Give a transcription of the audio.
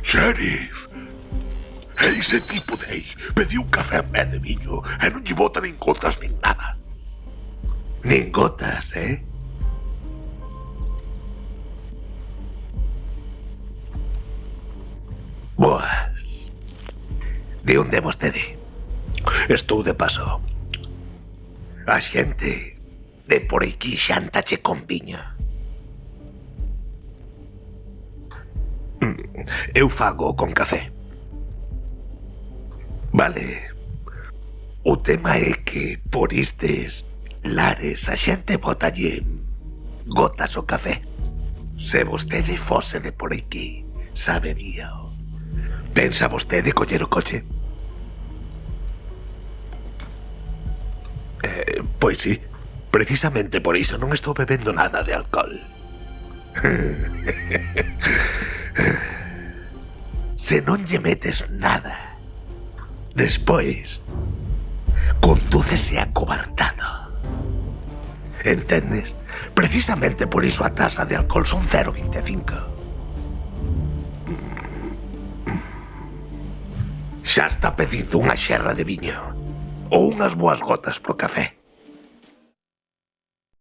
Sheriff! Ese tipo de aí pediu un café en vez de viño e non lle bota nin gotas nin nada. Nin gotas, eh? Boas. De onde vostede? Estou de paso. A xente de por aquí xantache con viño. Eu fago con café. Vale. O tema é que por estes lares a xente botalle gotas ao café. Se vostede fose de por aquí, saberíao. Pensa vostede coller o coche? Pois sí. Precisamente por iso non estou bebendo nada de alcohol. Se non lle metes nada, despois condúcese acobardado. Entendes? Precisamente por iso a tasa de alcohol son 0,25. Xa está pedindo unha xerra de viño ou unhas boas gotas pro café.